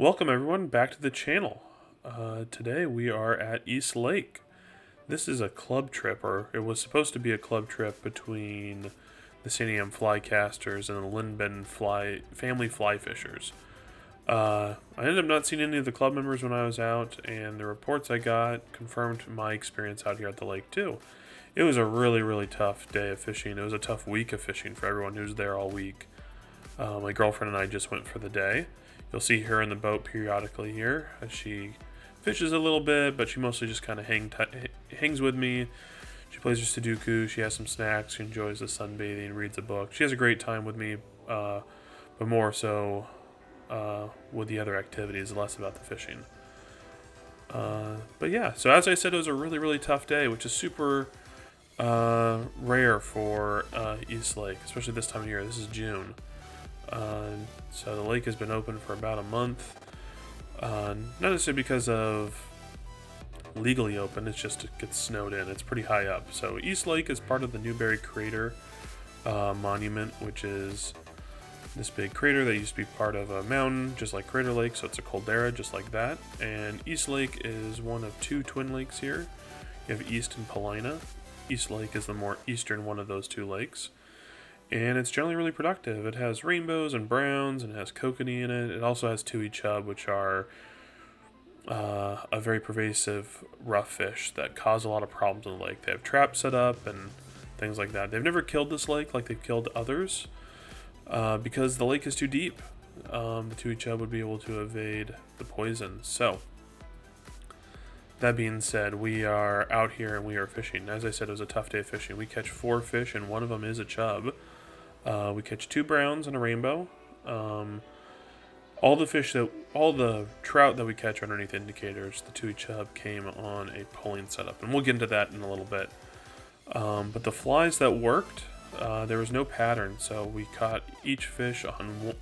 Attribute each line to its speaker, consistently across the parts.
Speaker 1: Welcome everyone back to the channel. Today we are at East Lake. This is a club trip, or it was supposed to be a club trip between the San Flycasters and the Lindben family fly fishers. I ended up not seeing any of the club members when I was out, and the reports I got confirmed my experience out here at the lake too. It was a really tough day of fishing. It was a tough week of fishing for everyone who was there all week. My girlfriend and I just went for the day. You'll see her in the boat periodically here as she fishes a little bit, but she mostly just kind of hangs with me. She plays her Sudoku, she has some snacks, she enjoys the sunbathing, reads a book. She has a great time with me, but more so with the other activities, less about the fishing. But yeah, so as I said, it was a really tough day, which is super rare for East Lake, especially this time of year. This is June. So the lake has been open for about a month. Not necessarily because of legally open, it's just it gets snowed in. It's pretty high up. So East Lake is part of the Newberry Crater Monument, which is this big crater that used to be part of a mountain, just like Crater Lake, so it's a caldera, just like that. And East Lake is one of two twin lakes here. You have East and Paulina. East Lake is the more eastern one of those two lakes. And it's generally really productive. It has rainbows and browns, and it has kokanee in it. It also has tui chub, which are a very pervasive rough fish that cause a lot of problems in the lake. They have traps set up and things like that. They've never killed this lake like they've killed others because the lake is too deep. The tui chub would be able to evade the poison. So, that being said, we are out here and we are fishing. As I said, it was a tough day of fishing. We catch 4 fish, and one of them is a chub. We catch 2 browns and a rainbow. All the trout that we catch underneath indicators, the tui chub came on a pulling setup, and we'll get into that in a little bit. But the flies that worked, there was no pattern, so we caught each fish on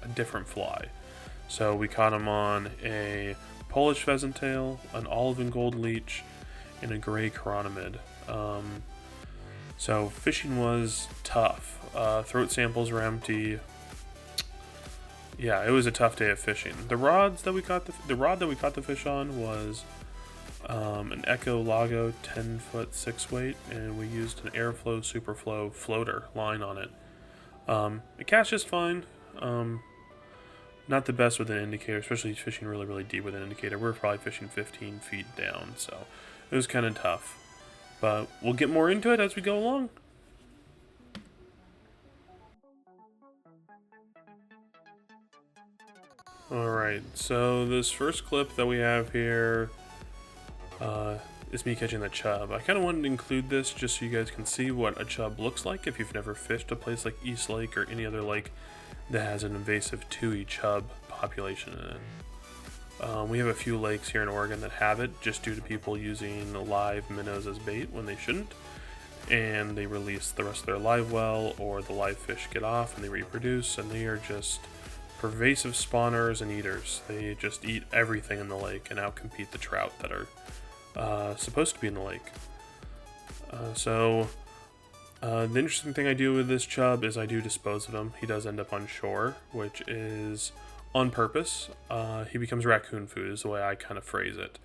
Speaker 1: a different fly. So we caught them on a Polish pheasant tail, an olive and gold leech, and a gray chironomid. So fishing was tough. Throat samples were empty. Yeah, it was a tough day of fishing. The rod that we caught the fish on was an Echo Lago 10-foot 6-weight, and we used an Airflo Superflo floater line on it. It cast just fine. Not the best with an indicator, especially fishing really deep with an indicator. We were probably fishing 15 feet down, so it was kind of tough. But we'll get more into it as we go along. Alright, so this first clip that we have here is me catching the chub. I kind of wanted to include this just so you guys can see what a chub looks like if you've never fished a place like East Lake or any other lake that has an invasive tui chub population in it. We have a few lakes here in Oregon that have it just due to people using live minnows as bait when they shouldn't, and they release the rest of their live well, or the live fish get off and they reproduce, and they are just pervasive spawners and eaters. They just eat everything in the lake and outcompete the trout that are supposed to be in the lake. The interesting thing I do with this chub is I do dispose of him. He does end up on shore, which is on purpose. He becomes raccoon food is the way I kind of phrase it.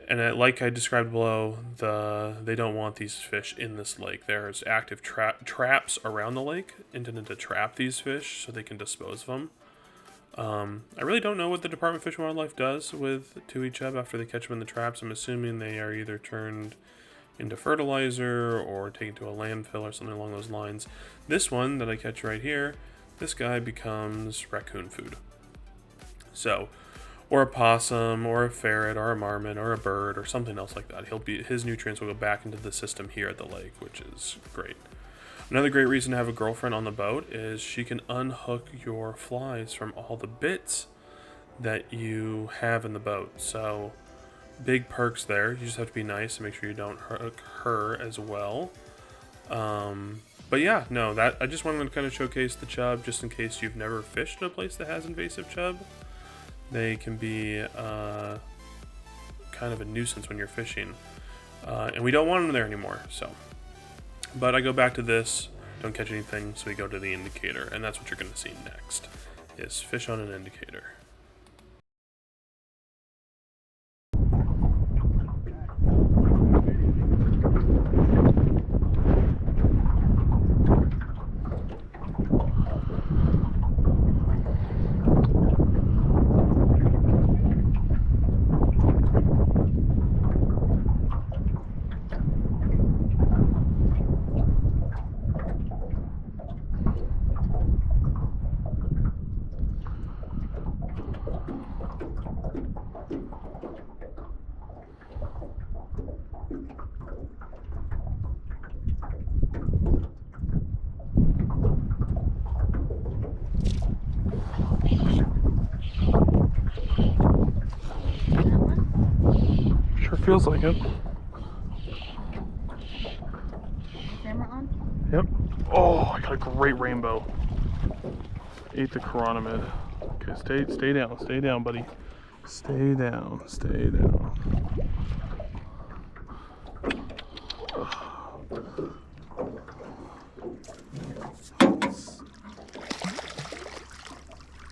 Speaker 1: And like I described below, they don't want these fish in this lake. There's active traps around the lake intended to trap these fish so they can dispose of them. I really don't know what the Department of Fish and Wildlife does with tui chub after they catch them in the traps. I'm assuming they are either turned into fertilizer or taken to a landfill or something along those lines. This one that I catch right here, this guy becomes raccoon food. So, or a possum, or a ferret, or a marmot, or a bird, or something else like that. His nutrients will go back into the system here at the lake, which is great. Another great reason to have a girlfriend on the boat is she can unhook your flies from all the bits that you have in the boat. So, big perks there. You just have to be nice and make sure you don't hook her as well. But yeah, no, I just wanted to kind of showcase the chub just in case you've never fished in a place that has invasive chub. They can be kind of a nuisance when you're fishing, and we don't want them there anymore. So, but I go back to this, don't catch anything, so we go to the indicator, and that's what you're going to see next. is fish on an indicator. Feels like it.
Speaker 2: Camera on?
Speaker 1: Yep. Oh, I got a great rainbow. Ate the chironomid. Okay, stay down, buddy. Stay down.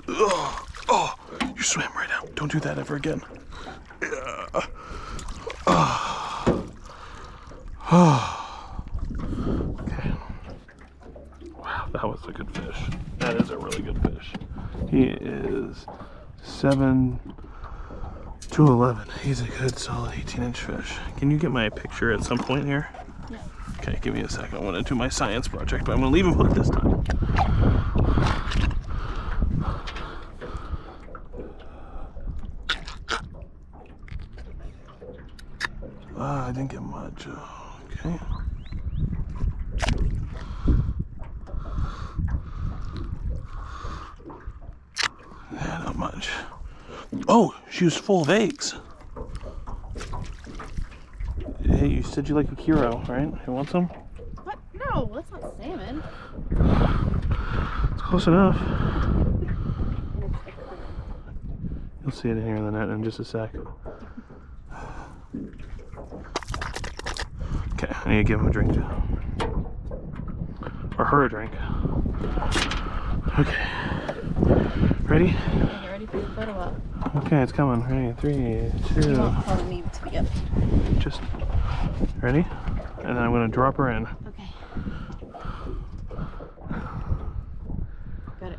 Speaker 1: Oh, you swam right out. Don't do that ever again. Okay. Wow, that was a good fish. That is a really good fish. He is 7 to 11. He's a good solid 18-inch fish. Can you get my picture at some point here?
Speaker 2: Yeah.
Speaker 1: Okay, give me a second. I want to do my science project, but I'm going to leave him hooked this time. I didn't get much. Okay. Yeah, not much. Oh, she was full of eggs. Hey, you said you like a Kiro, right? You want some?
Speaker 2: What? No, that's not salmon.
Speaker 1: It's close enough. You'll see it in here in the net in just a sec. Okay, I need to give him a drink too. Or her a drink. Okay. Ready?
Speaker 2: Get ready for your photo op.
Speaker 1: Okay, it's coming. Ready? 3, 2.
Speaker 2: You won't probably need to be up.
Speaker 1: Just ready? And then I'm going to drop her in.
Speaker 2: Okay. Got it.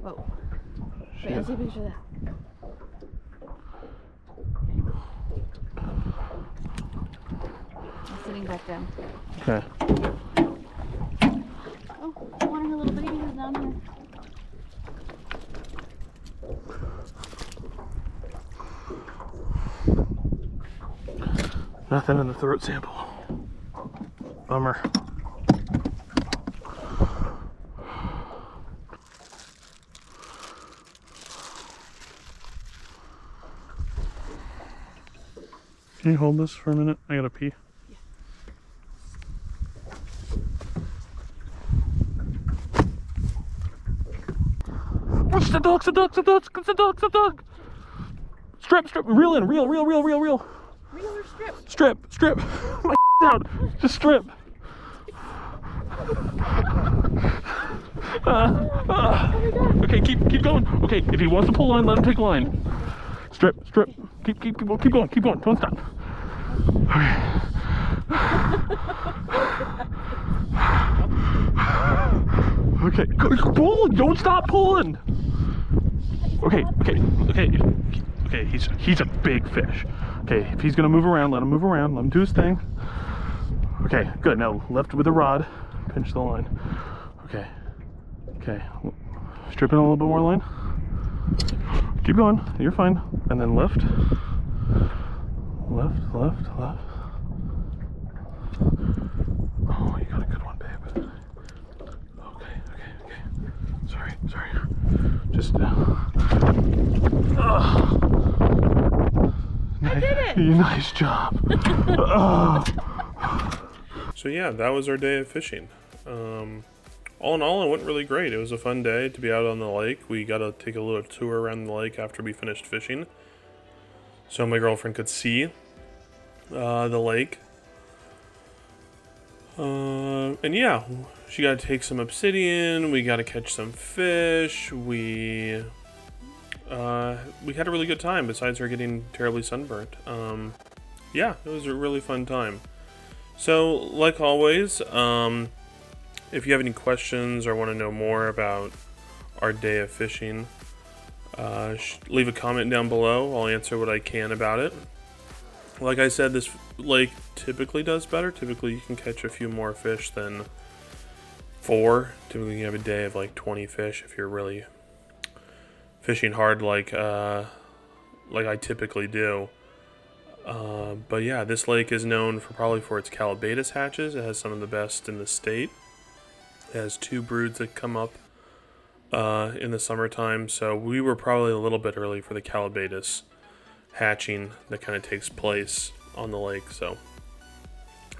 Speaker 2: Whoa. Wait, let's see a picture of that. Sitting back down.
Speaker 1: Okay.
Speaker 2: Oh, one of her little babies is down here.
Speaker 1: Nothing in the throat sample. Bummer. Can you hold this for a minute? I gotta pee.
Speaker 2: Yeah.
Speaker 1: It's the dog, Strip, reel in, reel.
Speaker 2: Reel or strip?
Speaker 1: Strip. My out. Just strip. Okay, keep going. Okay, if he wants to pull line, let him take line. Strip. Keep going. Don't stop. Okay. Pull. Don't stop pulling. Okay. He's a big fish. Okay, if he's gonna move around, let him move around. Let him do his thing. Okay, good. Now left with the rod. Pinch the line. Okay. Strip in a little bit more line. Keep going. You're fine. And then left. Left. Oh, you got a good one, babe. Okay. Sorry. Just.
Speaker 2: I did it!
Speaker 1: Nice job. So yeah, that was our day of fishing. All in all, it went really great. It was a fun day to be out on the lake. We got to take a little tour around the lake after we finished fishing, so my girlfriend could see the lake. And yeah, She got to take some obsidian. We got to catch some fish. We had a really good time. Besides her getting terribly sunburnt. Yeah, it was a really fun time. So, like always, if you have any questions or want to know more about our day of fishing, leave a comment down below. I'll answer what I can about it. Like I said, this lake typically does better. Typically, you can catch a few more fish than 4. Typically, you have a day of like 20 fish if you're really fishing hard, like I typically do. But yeah, this lake is known probably for its calabatus hatches. It has some of the best in the state. It has 2 broods that come up in the summertime, so we were probably a little bit early for the calabatus hatching that kind of takes place on the lake. So,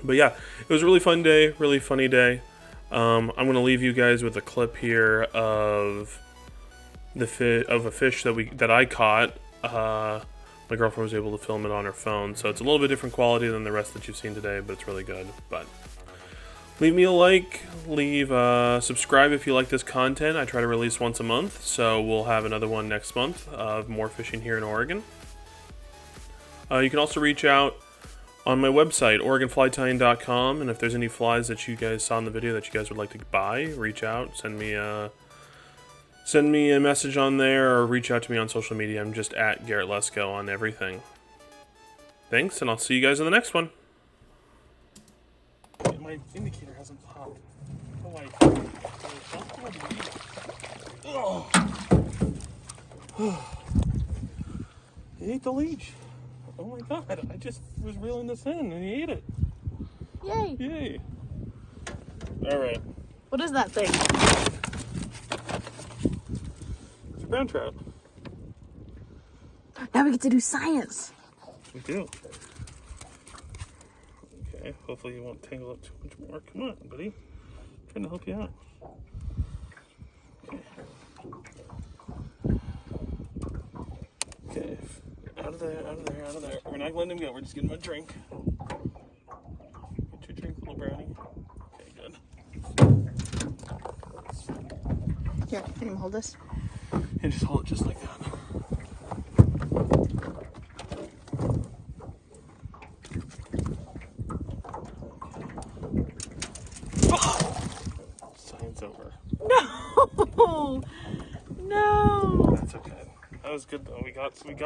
Speaker 1: but yeah, it was a really fun day, really funny day. I'm going to leave you guys with a clip here of a fish that I caught. My girlfriend was able to film it on her phone, so it's a little bit different quality than the rest that you've seen today, but it's really good. But leave me a like, subscribe if you like this content. I try to release once a month, so we'll have another one next month of more fishing here in Oregon. You can also reach out on my website, OregonFlyTying.com, and if there's any flies that you guys saw in the video that you guys would like to buy, reach out, send me a message on there, or reach out to me on social media. I'm just at Garrett Lesko on everything. Thanks, and I'll see you guys in the next one. My indicator hasn't popped. Oh, he ate the leech. Oh my god, I just was reeling this in and he ate it.
Speaker 2: Yay!
Speaker 1: Yay. Alright.
Speaker 2: What is that thing?
Speaker 1: It's a brown trout.
Speaker 2: Now we get to do science.
Speaker 1: We do. Okay, hopefully you won't tangle up too much more. Come on, buddy. I'm trying to help you out. Okay. Okay. Out of there, out of there, out of there. We're not letting him go. We're just getting him a drink. Get your drink, little brownie. Okay, good.
Speaker 2: Here, can you hold this?
Speaker 1: Yeah, just hold it just like that. Science over.
Speaker 2: No! No!
Speaker 1: That's okay. That was good though. We got something.